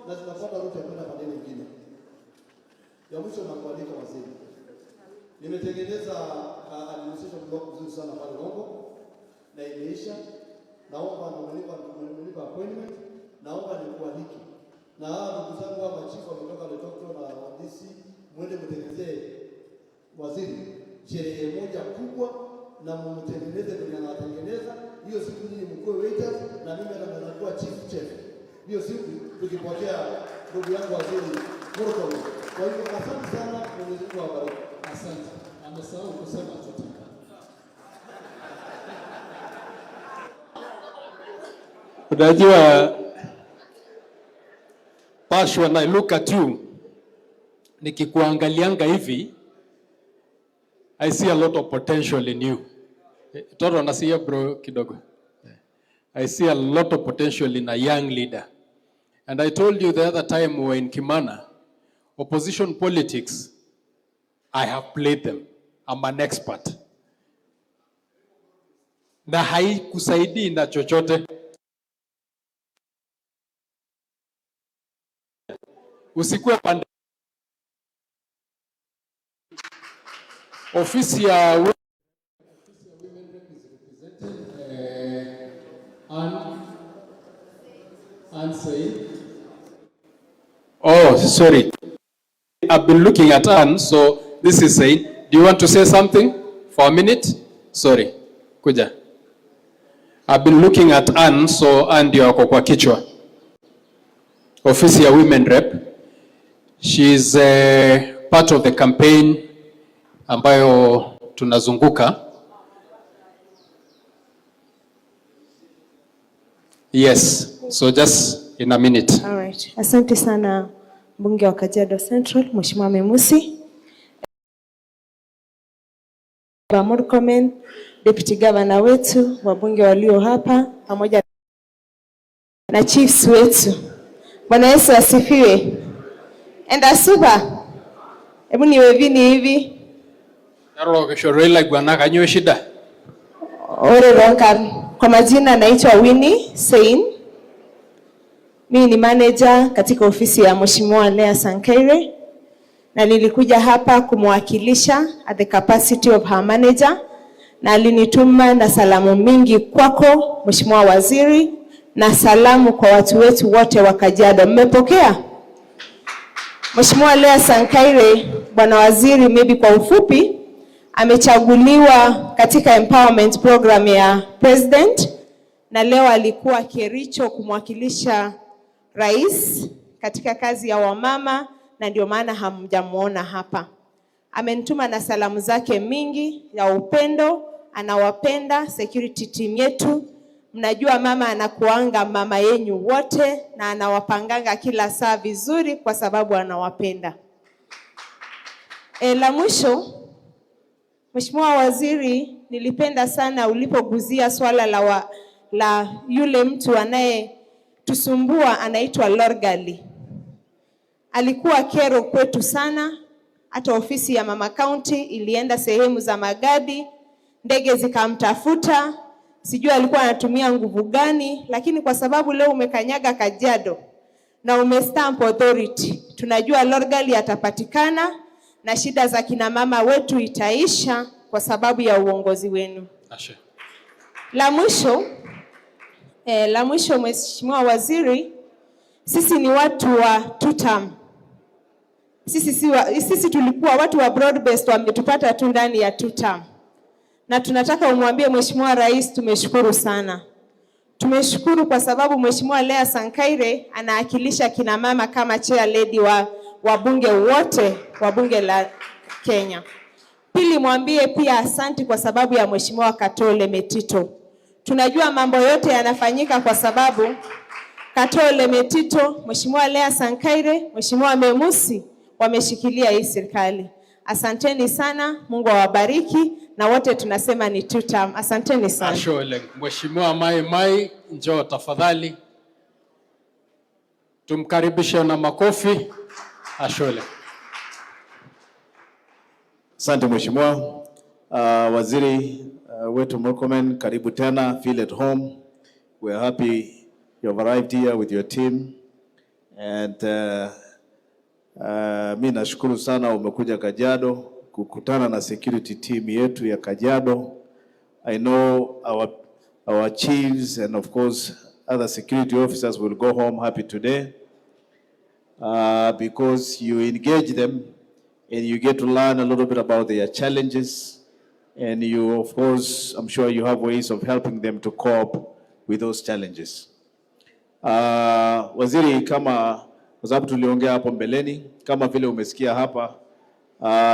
na zinapata ruta kwenda pande nyingine. Ya mwisho na kualika waziri. Nimetengeneza administration block nzuri sana pale Rombo na imeisha. Naomba nimelipa appointment, naomba nikualike. Na ndugu zangu wa machifu wametoka Letokto na DC, mwende mtengenezee waziri sherehe moja kubwa na mtengeneze kwenye anatengeneza. Hiyo siku nyinyi mkuu waiters na mimi nakuwa chief chef. Hiyo siku tukipokea ndugu yangu waziri Murkomen. Kwa hivyo asante sana, Mwenyezi Mungu awabariki. Asante. Amesahau kusema tutaka. Unajua Pash, when I look at you, nikikuangalianga hivi, I see a lot of potential in you. Toto nasiya bro kidogo. I see a lot of potential in a young leader. And I told you the other time we were in Kimana, opposition politics, I have played them. I'm an expert. Na haikusaidii na chochote. Usikue pande. Ofisi ya women rep is represented and say. Oh, sorry. I've been looking at Anne, so this is saying, do you want to say something for a minute? Sorry. Kuja. I've been looking at Anne, so Anne ndio ako kwa kichwa. Ofisi ya women rep. She's part of the campaign ambayo tunazunguka. Yes, so just in a minute. All right. Asante sana mbunge wa Kajiado Central, Mheshimiwa Memusi. Murkomen, Deputy Governor wetu, wabunge walio hapa, pamoja na chiefs wetu. Bwana Yesu asifiwe. Enda super. Hebu niwe hivi. Naro kishorela bwana kanyo shida. Ore ronka. Kwa majina naitwa Winnie Sein. Mimi ni manager katika ofisi ya Mheshimiwa Lea Sankaire na nilikuja hapa kumwakilisha at the capacity of her manager, na alinituma na salamu mingi kwako Mheshimiwa Waziri na salamu kwa watu wetu wote wa Kajiado. Mmepokea? Mheshimiwa Lea Sankaire, Bwana Waziri, maybe kwa ufupi, amechaguliwa katika empowerment program ya president na leo alikuwa Kericho kumwakilisha rais katika kazi ya wamama, na ndio maana hamjamuona hapa. Amenituma na salamu zake mingi ya upendo, anawapenda security team yetu. Mnajua mama anakuanga mama yenyu wote na anawapanganga kila saa vizuri kwa sababu anawapenda. La mwisho, Mheshimiwa Waziri, nilipenda sana ulipoguzia swala la yule mtu anaye tusumbua anaitwa Lorgali. Alikuwa kero kwetu sana, hata ofisi ya Mama County ilienda sehemu za Magadi, ndege zikamtafuta, sijui alikuwa anatumia nguvu gani, lakini kwa sababu leo umekanyaga Kajiado na umestamp authority, tunajua Lorgali atapatikana na shida za kina mama wetu itaisha kwa sababu ya uongozi wenu. Ashe. La mwisho Mheshimiwa Waziri, sisi ni watu wa two-term. Sisi tulikuwa watu wa broad based, wametupata tu ndani ya two-term. Na tunataka umwambie Mheshimiwa Rais tumeshukuru sana. Tumeshukuru kwa sababu Mheshimiwa Lea Sankaire anaakilisha kina mama kama chair lady wa bunge wote wa bunge la Kenya. Pili, mwambie pia asanti kwa sababu ya Mheshimiwa Katole Metito. Tunajua mambo yote yanafanyika kwa sababu Katole Metito, Mheshimiwa Lea Sankaire, Mheshimiwa Memusi wameshikilia hii serikali. Asanteni sana, Mungu awabariki, na wote tunasema ni two-term. Asanteni sana. Ashole. Mheshimiwa Mai, njoo tafadhali. Tumkaribishe na makofi. Ashole. Asante Mheshimiwa. Waziri wetu Murkomen, karibu tena, feel at home. We're happy you have arrived here with your team. And mi nashukuru sana umekuja Kajiado kukutana na security team yetu ya Kajiado. I know our chiefs and of course other security officers will go home happy today because you engage them and you get to learn a little bit about their challenges, and you, of course, I'm sure you have ways of helping them to cope with those challenges. Waziri, kama kwa sababu tuliongea hapo mbeleni, kama vile umesikia hapa,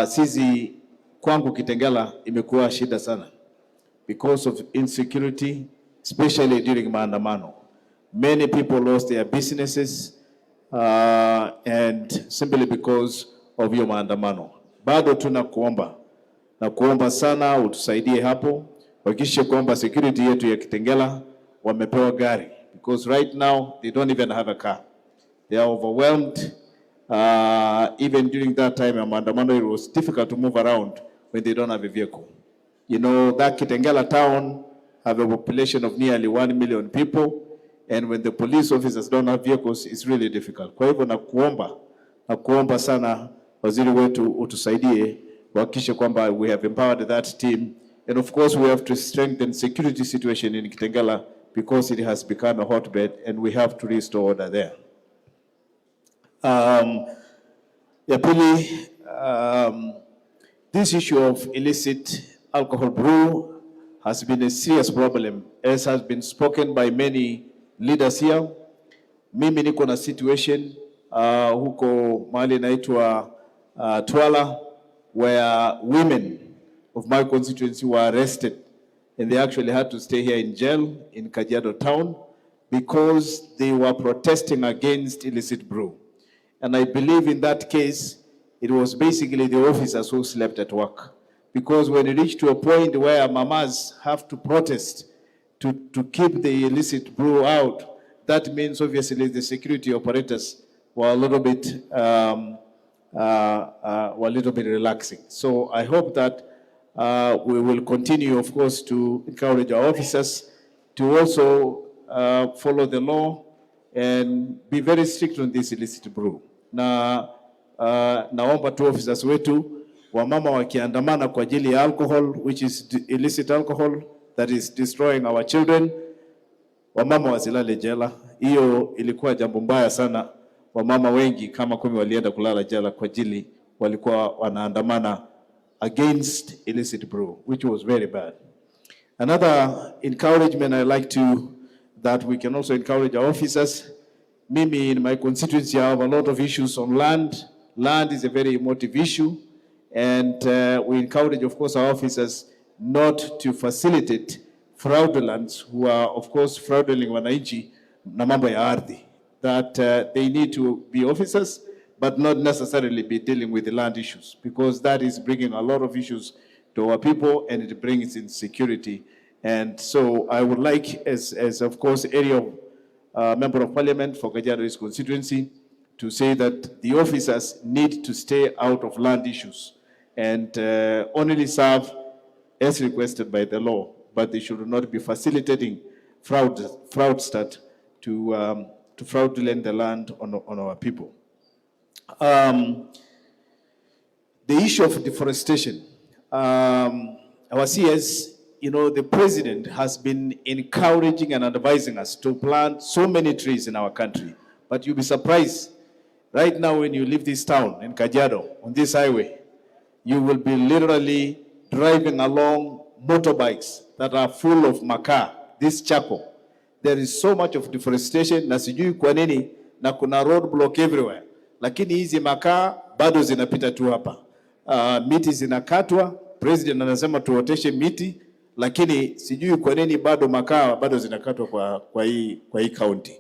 sisi kwangu Kitengela imekuwa shida sana because of insecurity, especially during maandamano. Many people lost their businesses and simply because of your maandamano. Bado tunakuomba na kuomba sana utusaidie hapo, hakikishe kwamba security yetu ya Kitengela wamepewa gari, because right now they don't even have a car. They are overwhelmed. Even during that time ya maandamano, it was difficult to move around when they don't have a vehicle. You know, that Kitengela town have a population of nearly 1 million people, and when the police officers don't have vehicles, it's really difficult. Kwa hivyo nakuomba sana waziri wetu utusaidie kuhakikisha kwamba we have empowered that team, and of course we have to strengthen security situation in Kitengela because it has become a hotbed and we have to restore order there. Ya pili, this issue of illicit alcohol brew has been a serious problem, as has been spoken by many leaders here. Mimi niko na situation huko mahali naitwa Twala, where women of my constituency were arrested and they actually had to stay here in jail in Kajiado town because they were protesting against illicit brew. And I believe in that case, it was basically the officers who slept at work. Because when it reached to a point where mamas have to protest to keep the illicit brew out, that means obviously the security operators were a little bit relaxing. So I hope that we will continue, of course, to encourage our officers to also follow the law and be very strict on this illicit brew. Na naomba tu officers wetu wamama wakiandamana kwa ajili ya alcohol, which is illicit alcohol that is destroying our children, wamama wasilale jela. Hiyo ilikuwa jambo mbaya sana. Wamama wengi kama 10 walienda kulala jela kwa ajili walikuwa wanaandamana against illicit brew, which was very bad. Another encouragement I like that we can also encourage our officers. Mimi in my constituency I have a lot of issues on land. Land is a very emotive issue, and we encourage, of course, our officers not to facilitate fraudulents who are, of course, frauduling wananchi na mambo ya ardhi. That they need to be officers, but not necessarily be dealing with the land issues, because that is bringing a lot of issues to our people and it brings insecurity. And so I would like, as of course, area of member of parliament for Kajiado's constituency, to say that the officers need to stay out of land issues and only serve as requested by the law, but they should not be facilitating fraudsters to fraudulent the land on our people. The issue of deforestation. Our CS, you know, the president has been encouraging and advising us to plant so many trees in our country. But you'll be surprised, right now when you leave this town in Kajiado, on this highway, you will be literally driving along motorbikes that are full of makaa, this charcoal. There is so much of deforestation, na sijui kwa nini, na kuna roadblock everywhere. Lakini hizi makaa bado zinapita tu hapa. Miti zinakatwa, president anasema tuoteshe miti, lakini sijui kwa nini bado makaa bado zinakatwa kwa hii county.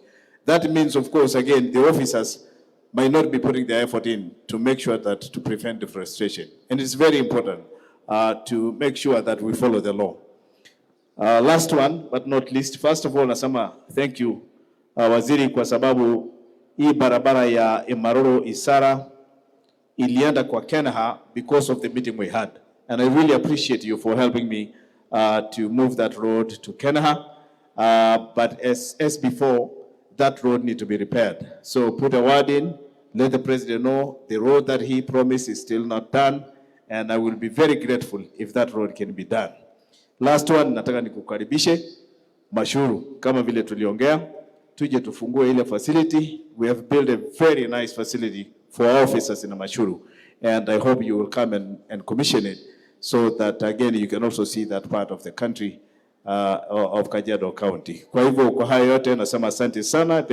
That means, of course, again, the officers might not be putting their effort in to make sure that to prevent deforestation. And it's very important to make sure that we follow the law. Last one, but not least, first of all, nasema thank you, waziri, kwa sababu hii barabara ya Imaroro Isara ilienda kwa Kenaha because of the meeting we had. And I really appreciate you for helping me to move that road to Kenaha. But as before, that road need to be repaired. So put a word in, let the president know the road that he promised is still not done, and I will be very grateful if that road can be done. Last one, nataka nikukaribishe Mashuru, kama vile tuliongea, tuje tufungue ile facility. We have built a very nice facility for our officers in Mashuru, and I hope you will come and commission it so that again you can also see that part of the country of Kajiado County. Kwa hivyo kwa hayo yote nasema asante sana.